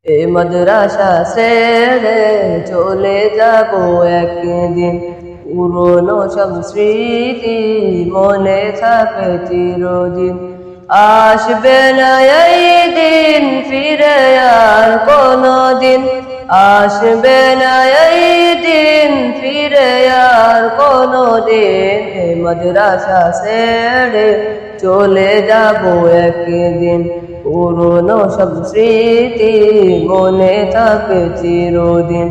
এ মাদ্রাসা ছেড়ে চলে যাব একদিন, পুরনো সব স্মৃতি মনে থাকবে চিরদিন। আসবে না এই দিন ফিরে আর কোনদিন, আসবে না এই দিন ফিরে আর কোনদিন। এ মাদ্রাসা ছেড়ে চলে যাব একদিন, পুরনো সব স্মৃতি মনে থাকবে চিরদিন।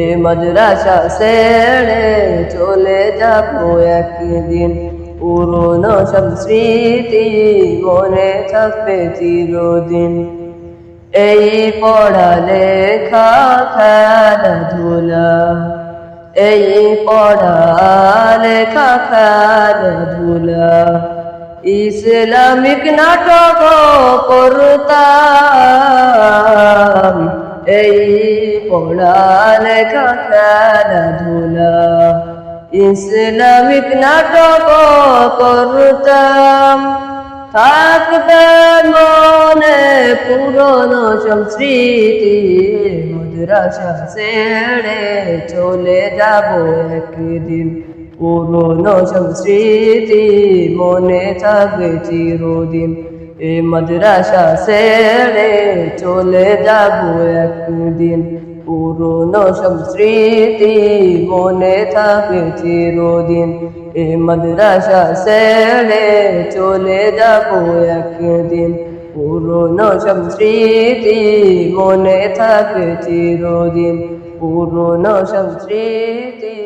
এ মাদ্রাসা ছেড়ে চলে যাব একদিন, পুরনো সব স্মৃতি মনে থাকবে চিরদিন। এই পড়ালেখা খেলাধুলা, এই পড়ালেখা খেলাধুলা, ইসলামিক নাটক পড়তাম। এই পড়ালেখা খেলাধুলা, ইসলামিক নাটক পড়তাম। থাকবে মনে পুরনো সব স্মৃতি, মাদ্রাসা ছেড়ে চলে যাব একদিন, পুরনো সব স্মৃতি মনে থাকবে চিরদিন। এ মাদ্রাসা ছেড়ে চলে যাব একদিন, পুরনো সব স্মৃতি মনে থাকবে চিরদিন। এ মাদ্রাসা ছেড়ে চলে যাব একদিন, পুরনো সব স্মৃতি মনে থাকবে চিরদিন, পুরনো সব স্মৃতি।